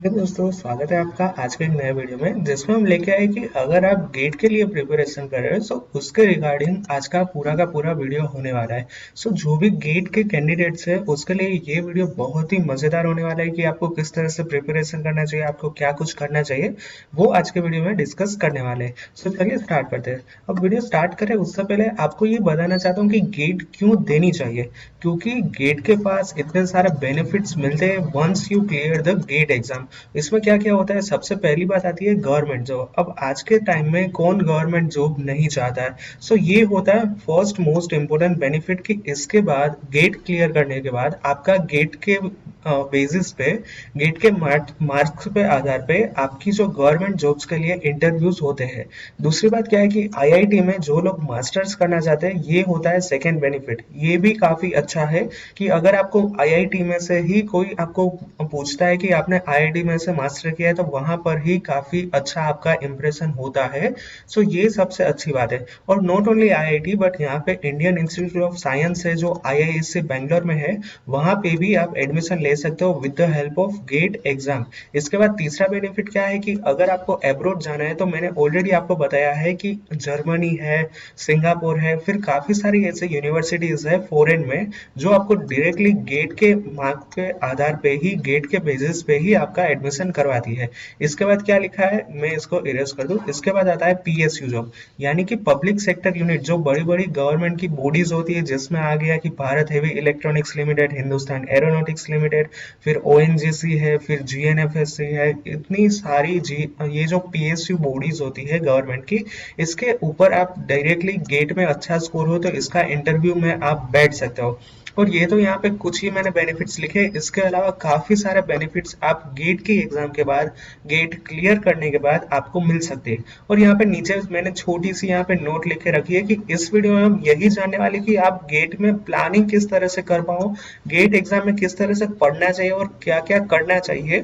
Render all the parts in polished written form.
Hello दोस्तों, स्वागत है आपका आज के एक नए वीडियो में जिसमें हम लेके आए कि अगर आप गेट के लिए प्रिपरेशन कर रहे हो तो उसके रिगार्डिंग आज का पूरा वीडियो होने वाला है। जो भी गेट के कैंडिडेट्स है उसके लिए ये वीडियो बहुत ही मजेदार होने वाला है कि आपको किस तरह से प्रिपरेशन करना चाहिए, आपको क्या कुछ करना चाहिए, वो आज के वीडियो में डिस्कस करने वाले हैं। चलिए स्टार्ट करते हैं। अब वीडियो स्टार्ट करें उससे पहले आपको ये बताना चाहता हूँ कि गेट क्यों देनी चाहिए। क्योंकि गेट के पास इतने सारे बेनिफिट्स मिलते हैं once you clear the GATE exam. इसमें क्या क्या होता है, सबसे पहली बात आती है गवर्नमेंट जॉब। अब आज के टाइम में कौन गवर्नमेंट जॉब नहीं चाहता है। ये होता है फर्स्ट मोस्ट इम्पोर्टेंट बेनिफिट कि इसके बाद गेट क्लियर करने के बाद आपका गेट के बेसिस पे, गेट के मार्क्स पे आधार पे आपकी जो गवर्नमेंट जॉब्स के लिए इंटरव्यूज होते हैं। दूसरी बात क्या है कि आईआईटी में जो लोग मास्टर्स करना चाहते हैं, ये होता है सेकेंड बेनिफिट। ये भी काफी अच्छा है कि अगर आपको आईआईटी में से ही कोई आपको पूछता है कि आपने आईआईटी में से मास्टर किया है तो वहां पर ही काफी अच्छा आपका इंप्रेशन होता है। ये सबसे अच्छी बात है। और नॉट ओनली आईआईटी बट यहाँ पे इंडियन इंस्टीट्यूट ऑफ साइंस है जो आईआईएससी बैंगलोर में है, वहां पे भी आप एडमिशन ले सकते हो with the help of GATE exam. इसके बाद तीसरा बेनिफिट क्या है कि अगर आपको अब्रॉड जाना है तो मैंने ऑलरेडी आपको बताया है कि जर्मनी है, सिंगापुर है, फिर काफी सारी ऐसे यूनिवर्सिटीज है फॉरेन में जो आपको डायरेक्टली गेट के मार्क के आधार पे ही, गेट के बेसिस पे ही आपका एडमिशन करवाती है। इसके बाद क्या लिखा है, मैं इसको इरेज कर दूं। इसके बाद आता है पीएसयू जॉब, यानी कि पब्लिक सेक्टर यूनिट, जो बड़ी बड़ी गवर्नमेंट की बॉडीज होती है, जिसमें आ गया कि Bharat heavy electronics limited, Hindustan aeronautics limited, फिर ओएनजीसी है, फिर जीएनएफएससी है। इतनी सारी ये जो पीएसयू बॉडीज होती है गवर्नमेंट की, इसके ऊपर आप डायरेक्टली गेट में अच्छा स्कोर हो तो इसका इंटरव्यू में आप बैठ सकते हो। और ये तो यहाँ पे कुछ ही मैंने बेनिफिट्स लिखे, इसके अलावा काफी सारे बेनिफिट्स आप गेट की एग्जाम के बाद, गेट क्लियर करने के बाद आपको मिल सकते हैं। और यहाँ पे नीचे मैंने छोटी सी यहाँ पे नोट लिख के रखी है कि इस वीडियो में हम यही जानने वाले कि आप गेट में प्लानिंग किस तरह से कर पाओ, गेट एग्जाम में किस तरह से पढ़ना चाहिए और क्या क्या करना चाहिए।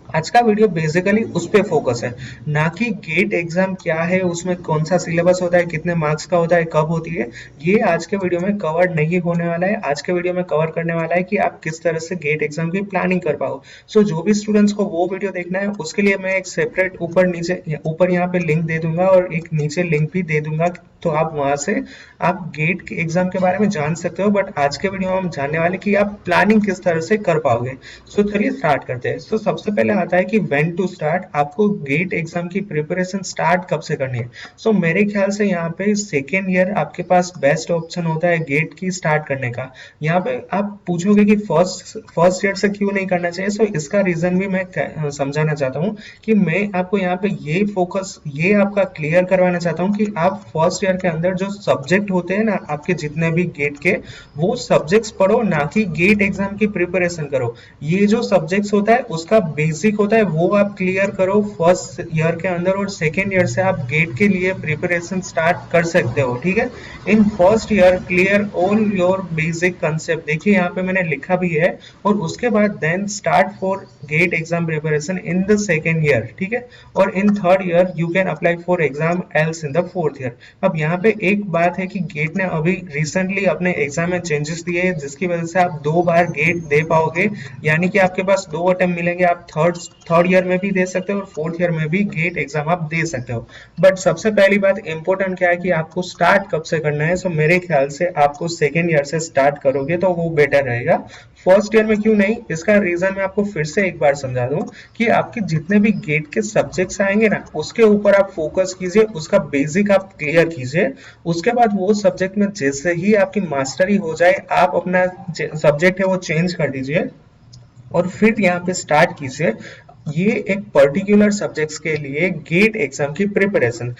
आज का वीडियो बेसिकली उस पे फोकस है, ना कि गेट एग्जाम क्या है, उसमें कौन सा सिलेबस होता है, कितने मार्क्स का होता है, कब होती है। ये आज के वीडियो में कवर नहीं होने वाला है। आज के वीडियो में कवर करने वाला है कि आप किस तरह से गेट एग्जाम की प्लानिंग कर पाओ। जो भी स्टूडेंट्स को वो वीडियो देखना है उसके लिए मैं एक सेपरेट ऊपर नीचे, ऊपर यहाँ पे लिंक दे दूंगा और एक नीचे लिंक भी दे दूंगा, तो आप वहां से आप गेट के एग्जाम के बारे में जान सकते हो। बट आज के वीडियो में हम जानने वाले कि आप प्लानिंग किस तरह से कर पाओगे। चलिए स्टार्ट करते हैं। सबसे पहले आता है कि व्हेन टू स्टार्ट, आपको गेट एग्जाम की प्रिपरेशन स्टार्ट कब से करनी है। मेरे ख्याल से यहाँ पे सेकेंड ईयर आपके पास बेस्ट ऑप्शन होता है गेट की स्टार्ट करने का। यहाँ पे आप पूछोगे कि फर्स्ट ईयर से क्यों नहीं करना चाहिए। इसका रीजन भी मैं समझाना चाहता हूँ कि मैं आपको यहाँ पे ये फोकस, ये आपका क्लियर करवाना चाहता हूँ कि आप फर्स्ट ईयर के अंदर जो सब्जेक्ट होते हैं ना आपके जितने भी गेट के, वो सब्जेक्ट्स पढ़ो, ना कि गेट एग्जाम की प्रिपरेशन करो। ये जो सब्जेक्ट्स होता है उसका बेसिक होता है, वो आप क्लियर करो फर्स्ट ईयर के अंदर, और सेकेंड ईयर से आप गेट के लिए प्रिपरेशन स्टार्ट कर सकते हो। ठीक है, in first year clear all your basic concept, देखिए यहाँ पे मैंने लिखा भी है। और उसके बाद then start for GATE exam preparation in the second year. ठीक है, और in third year you can apply for exam else in the fourth year. अब यहाँ पे एक बात है कि गेट ने अभी रिसेंटली अपने एग्जाम में चेंजेस दिए हैं, जिसकी वजह से आप 2 बार गेट दे पाओगे, यानी कि आपके पास 2 अटेम्प्ट मिलेंगे। आप थर्ड ईयर में भी दे सकते हो और फोर्थ ईयर में भी गेट एग्जाम आप दे सकते हो। बट सबसे पहली बात इंपॉर्टेंट क्या है कि आपको स्टार्ट कब से करना है। मेरे ख्याल से आपको सेकेंड ईयर से स्टार्ट करोगे तो वो बेटर रहेगा। फर्स्ट ईयर में क्यों नहीं, इसका रीजन मैं आपको फिर से एक बार समझा दूं कि आपके जितने भी गेट के सब्जेक्ट्स आएंगे ना, उसके ऊपर आप फोकस कीजिए, उसका बेसिक आप क्लियर कीजिए। उसके बाद वो सब्जेक्ट में जैसे ही आपकी मास्टरी हो जाए, आप अपना सब्जेक्ट है वो चेंज कर दीजिए और फिर यहाँ पे स्टार्ट कीजिए ये एक पर्टिकुलर सब्जेक्ट्स के लिए गेट एग्जाम की प्रिपरेशन।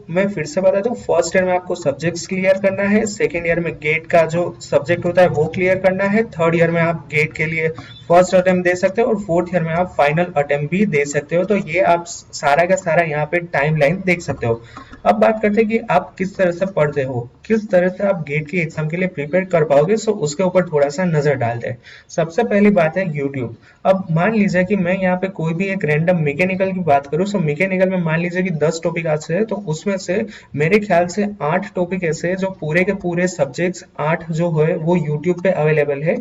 मैं फिर से बता दूं, फर्स्ट ईयर में आपको सब्जेक्ट्स क्लियर करना है, सेकेंड ईयर में गेट का जो सब्जेक्ट होता है वो क्लियर करना है, थर्ड ईयर में आप गेट के लिए फर्स्ट अटेम्प्ट दे सकते हो और फोर्थ ईयर में आप फाइनल अटेम्प्ट भी दे सकते हो। तो ये आप सारा का सारा यहाँ पे टाइम लाइन देख सकते हो। अब बात करते हैं कि आप किस तरह से पढ़ते हो, किस तरह से आप गेट की एग्जाम के लिए प्रिपेयर कर पाओगे। उसके ऊपर थोड़ा सा नजर डालते हैं। सबसे पहली बात है यूट्यूब। अब मान लीजिए कि मैं यहाँ पे कोई भी एक रैंडम मैकेनिकल की बात करूँ, मैकेनिकल में मान लीजिए कि 10 टॉपिक आज है, तो उसमें से मेरे ख्याल से 8 टॉपिक ऐसे हैं जो पूरे के पूरे सब्जेक्ट्स 8 जो है वो यूट्यूब पे अवेलेबल है।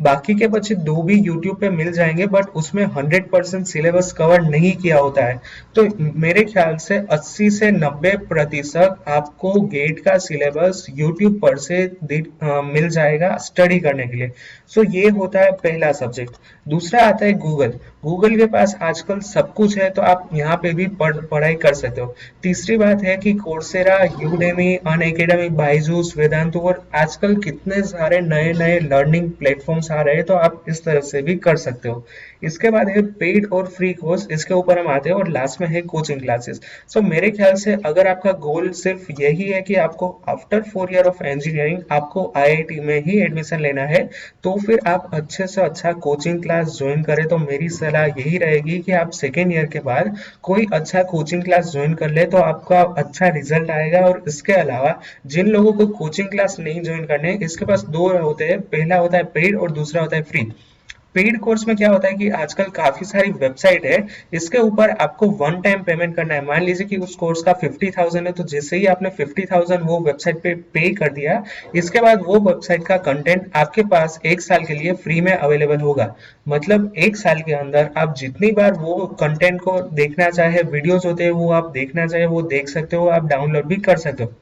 बाकी के बचे 2 भी यूट्यूब पे मिल जाएंगे, बट उसमें 100% सिलेबस कवर नहीं किया होता है। तो मेरे ख्याल से 80 से 90% आपको गेट का सिलेबस यूट्यूब पर से मिल जाएगा स्टडी करने के लिए। सो ये होता है पहला सब्जेक्ट। दूसरा आता है गूगल। गूगल के पास आजकल सब कुछ है, तो आप यहाँ पे भी पढ़ाई कर सकते हो। तीसरी बात है कि Coursera, Udemy, Unacademy, Byju's, Vedantu और आजकल कितने सारे नए नए लर्निंग प्लेटफॉर्म्स आ रहे हैं, तो आप इस तरह से भी कर सकते हो। इसके बाद है पेड और फ्री कोर्स, इसके ऊपर हम आते हैं। और लास्ट में है कोचिंग क्लासेस। सो मेरे ख्याल से अगर आपका गोल सिर्फ यही है कि आपको आफ्टर 4 ईयर ऑफ इंजीनियरिंग आपको आईआईटी में ही एडमिशन लेना है, तो फिर आप अच्छे से अच्छा कोचिंग क्लास ज्वाइन करें। तो मेरी सलाह यही रहेगी कि आप सेकेंड ईयर के बाद कोई अच्छा कोचिंग क्लास ज्वाइन कर ले, तो आपका अच्छा रिजल्ट आएगा। और इसके अलावा जिन लोगों को कोचिंग क्लास नहीं ज्वाइन करने, इसके पास दो होते हैं, पहला होता है पेड और दूसरा होता है फ्री। पेड कोर्स में क्या होता है कि आजकल काफी सारी वेबसाइट है, इसके ऊपर आपको वन टाइम पेमेंट करना है। मान लीजिए कि उस कोर्स का 50,000 है, तो जैसे ही आपने 50,000 वो वेबसाइट पे कर दिया, इसके बाद वो वेबसाइट का कंटेंट आपके पास 1 साल के लिए फ्री में अवेलेबल होगा। मतलब 1 साल के अंदर आप जितनी बार वो कंटेंट को देखना चाहे, वीडियोज होते हैं वो आप देखना चाहे वो देख सकते हो, आप डाउनलोड भी कर सकते हो।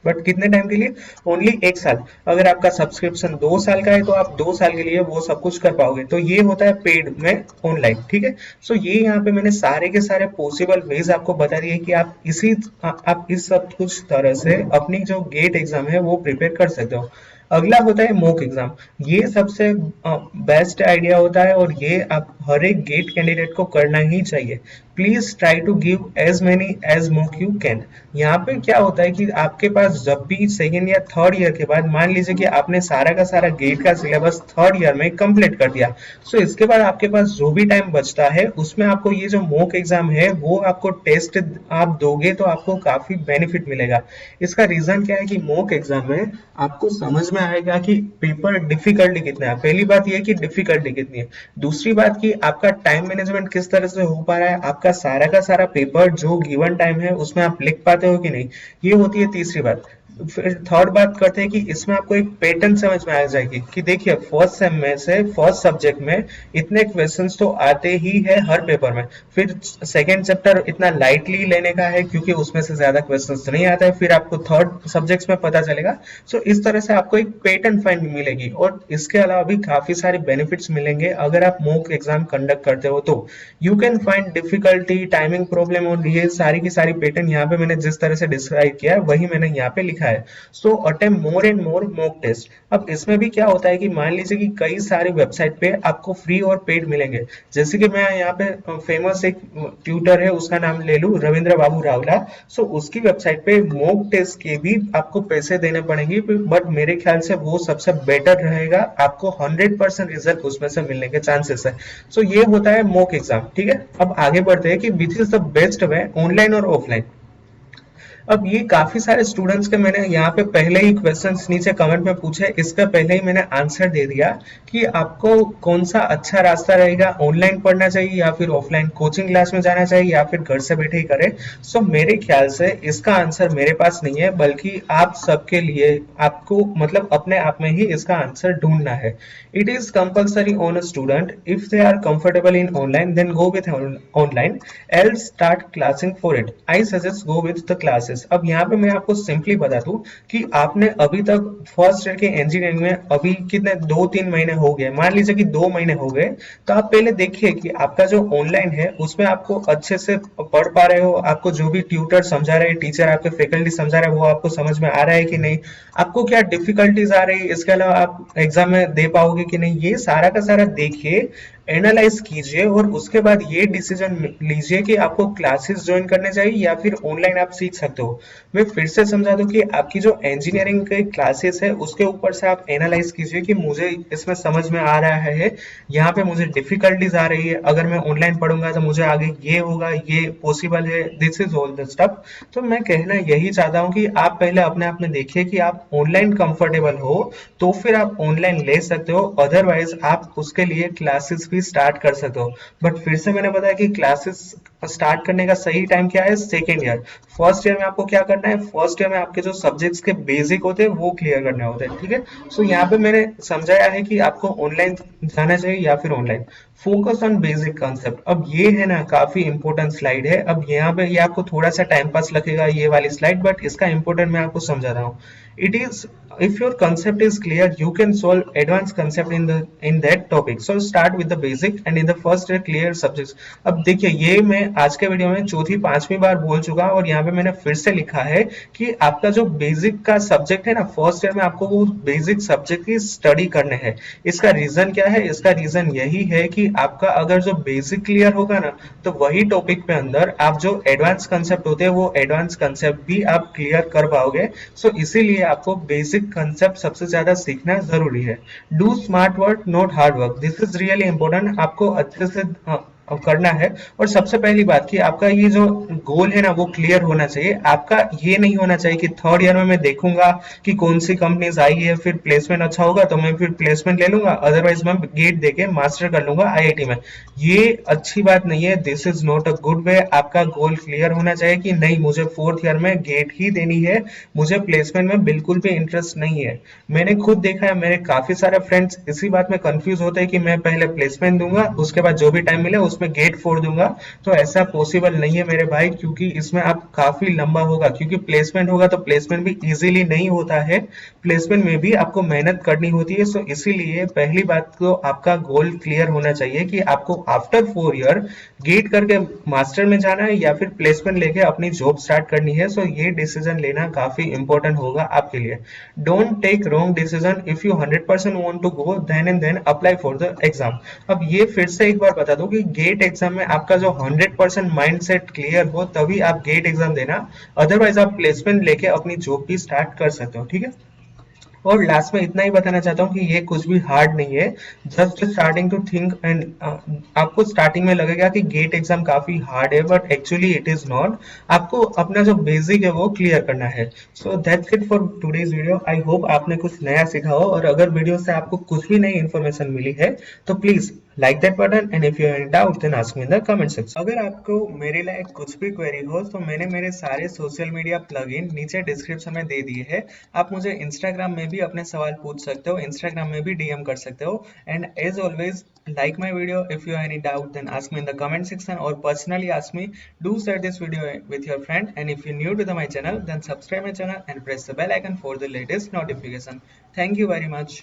बट कितने टाइम के लिए? ओनली 1 साल। अगर आपका सब्सक्रिप्शन 2 साल का है, तो आप 2 साल के लिए वो सब कुछ कर पाओगे। तो ये होता है पेड में ऑनलाइन, ठीक है। सो ये यहाँ पे मैंने सारे के सारे पॉसिबल वेज आपको बता दिए कि आप इस सब कुछ तरह से अपनी जो गेट एग्जाम है वो प्रिपेयर कर सकते हो। अगला होता है मॉक एग्जाम। ये सबसे बेस्ट आइडिया होता है, और ये आप हर एक गेट कैंडिडेट को करना ही चाहिए। Please try to give as many as mock you can. यहाँ पे क्या होता है कि आपके पास जब भी सेकेंड या थर्ड ईयर के बाद, मान लीजिए कि आपने सारा का सारा गेट का सिलेबस थर्ड ईयर में कंप्लीट कर दिया, सो इसके बाद आपके पास जो भी टाइम बचता है उसमें आपको ये जो मॉक एग्जाम है वो आपको टेस्ट आप दोगे, तो आपको काफी बेनिफिट मिलेगा। इसका रीजन क्या है कि मॉक एग्जाम में आपको समझ में आएगा कि पेपर डिफिकल्टी कितना है। पहली बात ये कि डिफिकल्टी कितनी है। दूसरी बात कि आपका टाइम मैनेजमेंट किस तरह से हो पा रहा है, आपका सारा का सारा पेपर जो गिवन टाइम है उसमें आप लिख पाते हो कि नहीं, ये होती है तीसरी बात। फिर थर्ड बात करते हैं कि इसमें आपको एक पैटर्न समझ में आ जाएगी कि देखिए फर्स्ट सेम में से फर्स्ट सब्जेक्ट में इतने क्वेश्चंस तो आते ही है हर पेपर में। फिर सेकंड चैप्टर इतना लाइटली लेने का है क्योंकि उसमें से ज्यादा क्वेश्चंस नहीं आते हैं, फिर आपको थर्ड सब्जेक्ट्स में पता चलेगा। सो इस तरह से आपको एक पैटर्न फाइंड मिलेगी, और इसके अलावा भी काफी सारे बेनिफिट्स मिलेंगे अगर आप मॉक एग्जाम कंडक्ट करते हो। तो you can find difficulty, timing problem, और ये सारी की सारी पैटर्न यहाँ पे मैंने जिस तरह से डिस्क्राइब किया है वही मैंने यहाँ पे लिखा है। So attempt more and more mock test. अब इसमें भी क्या होता है कि मान लीजिए कि कई सारी वेबसाइट पे आपको फ्री और पेड मिलेंगे। जैसे कि मैं यहाँ पे फेमस एक ट्यूटर है, उसका नाम ले लूं, रविंद्र बाबू रावला। सो उसकी वेबसाइट पे मॉक टेस्ट के भी आपको पैसे देने पड़ेंगे, बट मेरे ख्याल से वो सबसे बेटर रहेगा, आपको 100% रिजल्ट उसमें से मिलने के चांसेस है। सो ये होता है मॉक एग्जाम, ठीक है। अब आगे बढ़ते हैं कि which is the best way, online और ऑफलाइन। अब ये काफी सारे स्टूडेंट्स के मैंने यहाँ पे पहले ही क्वेश्चंस नीचे कमेंट में पूछे, इसका पहले ही मैंने आंसर दे दिया कि आपको कौन सा अच्छा रास्ता रहेगा, ऑनलाइन पढ़ना चाहिए या फिर ऑफलाइन कोचिंग क्लास में जाना चाहिए या फिर घर से बैठे ही करें। सो मेरे ख्याल से इसका आंसर मेरे पास नहीं है, बल्कि आप सबके लिए आपको मतलब अपने आप में ही इसका आंसर ढूंढना है। It is compulsory on a student, if they are comfortable in online then go with online, else start classing for it, I suggest go with the classes. अब यहाँ पे मैं आपको सिंपली बता दूं कि आपने अभी तक फर्स्ट ईयर के इंजीनियरिंग में अभी कितने 2-3 महीने हो गए, मान लीजिए कि 2 महीने हो गए, तो आप पहले देखिए कि आपका जो ऑनलाइन है उसमें आपको अच्छे से पढ़ पा रहे हो, आपको जो भी ट्यूटर समझा रहे हैं, टीचर आपके फैकल्टी समझा रहे हैं, वो आपको समझ में आ रहा है कि नहीं, आपको क्या डिफिकल्टीज आ रही है, इसके अलावा आप एग्जाम में दे पाओगे कि नहीं, ये सारा का सारा देखिए, एनालाइज कीजिए, और उसके बाद ये डिसीजन लीजिए कि आपको क्लासेस ज्वाइन करने चाहिए या फिर ऑनलाइन आप सीख सकते हो। मैं फिर से समझा दूं कि आपकी जो इंजीनियरिंग के क्लासेस है उसके ऊपर से आप एनालाइज कीजिए कि मुझे इसमें समझ में आ रहा है, यहाँ पे मुझे डिफिकल्टीज आ रही है, अगर मैं ऑनलाइन पढ़ूंगा तो मुझे आगे ये होगा, ये पॉसिबल है, this is all the stuff. तो मैं कहना यही चाहता हूँ कि आप पहले अपने आप में देखिए कि आप ऑनलाइन कंफर्टेबल हो, तो फिर आप ऑनलाइन ले सकते हो, अदरवाइज आप उसके लिए क्लासेस भी स्टार्ट कर सकते हो। बट फिर से मैंने बताया कि क्लासेस स्टार्ट करने का सही टाइम क्या है, सेकेंड ईयर। फर्स्ट ईयर में आपको क्या करना है, फर्स्ट ईयर में आपके जो सब्जेक्ट्स के बेसिक होते हैं वो क्लियर करने होते हैं, ठीक है। सो यहाँ पे मैंने समझाया है कि आपको ऑनलाइन जाना चाहिए या फिर online. Focus on basic concept. अब ये है ना काफी इंपॉर्टेंट स्लाइड है। अब यहाँ पे ये आपको थोड़ा सा टाइम पास लगेगा ये वाली स्लाइड, बट इसका इंपॉर्टेंट मैं आपको समझा रहा हूँ। It is, if your concept is clear, you can solve advanced concept in that topic. So start with the basic and in the first year clear subjects. अब देखिए ये मैं आज के वीडियो में चौथी पांचवी बार बोल चुका हूँ और यहाँ पे मैंने फिर से लिखा है कि आपका जो बेसिक का सब्जेक्ट है ना, फर्स्ट ईयर में आपको वो बेसिक सब्जेक्ट की स्टडी करने हैं। इसका रीजन क्या है, इसका रीजन यही है कि आपका अगर जो बेसिक क्लियर होगा ना, तो वही टॉपिक पे अंदर आप जो एडवांस कंसेप्ट होते हैं वो एडवांस कंसेप्ट भी आप क्लियर कर पाओगे। सो इसीलिए आपको बेसिक कंसेप्ट सबसे ज्यादा सीखना जरूरी है। Do smart work not hard work, this is really important. आपको अच्छे से करना है। और सबसे पहली बात कि आपका ये जो गोल है ना वो क्लियर होना चाहिए। आपका ये नहीं होना चाहिए कि थर्ड ईयर में मैं देखूंगा कि कौन सी कंपनीज आई है, फिर प्लेसमेंट अच्छा होगा तो मैं फिर प्लेसमेंट ले लूंगा, अदरवाइज मैं गेट देके मास्टर कर लूंगा आईआईटी में। ये अच्छी बात नहीं है, this is not a good way. आपका गोल क्लियर होना चाहिए कि नहीं, मुझे फोर्थ ईयर में गेट ही देनी है, मुझे प्लेसमेंट में बिल्कुल भी इंटरेस्ट नहीं है। मैंने खुद देखा है, मेरे काफी सारे फ्रेंड्स इसी बात में कंफ्यूज होते हैं कि मैं पहले प्लेसमेंट दूंगा, उसके बाद जो भी टाइम मिले उसमें गेट फोड़ दूंगा। तो ऐसा पॉसिबल नहीं है मेरे भाई, क्योंकि इसमें आप काफी लंबा होगा, क्योंकि प्लेसमेंट होगा तो प्लेसमेंट भी इजीली नहीं होता है। प्लेसमेंट में भी आपको मेहनत करनी होती है। सो इसीलिए पहली बात तो आपका गोल क्लियर होना चाहिए कि आपको आफ्टर 4 ईयर गेट करके मास्टर में जाना है या फिर प्लेसमेंट लेके अपनी जॉब स्टार्ट करनी है। सो ये डिसीजन लेना काफी इंपॉर्टेंट होगा आपके लिए। Don't take wrong decision, if you 100% want to go then and then apply for the exam. अब ये फिर से एक बार बता दो कि गेट एग्जाम में आपका जो 100% माइंड सेट क्लियर हो तभी आप गेट एग्जाम देना, अदरवाइज आप प्लेसमेंट लेके अपनी जॉब भी स्टार्ट कर सकते हो, ठीक है। और लास्ट में इतना ही बताना चाहता हूँ कि ये कुछ भी हार्ड नहीं है, just starting to think and आपको स्टार्टिंग में लगेगा कि गेट एग्जाम काफी हार्ड है, but actually it is not. आपको अपना जो बेसिक है वो क्लियर करना है। So that's it for today's video. I hope आपने कुछ नया सीखा हो, और अगर वीडियो से आपको कुछ भी नई इन्फॉर्मेशन मिली है तो please like that button, and if you have any doubt then ask me in the comment section. अगर आपको मेरे लायक कुछ भी क्वेरी हो तो मैंने मेरे सारे सोशल मीडिया प्लगइन नीचे डिस्क्रिप्शन में दे दिए हैं। आप मुझे इंस्टाग्राम में भी अपने सवाल पूछ सकते हो, इंस्टाग्राम में भी डीएम कर सकते हो। And as always like my video, if you have any doubt then ask me in the comment section or personally ask me. Do share this video with your friend, and if you're new to my channel then subscribe my channel and press the bell icon for the latest notification. Thank you very much.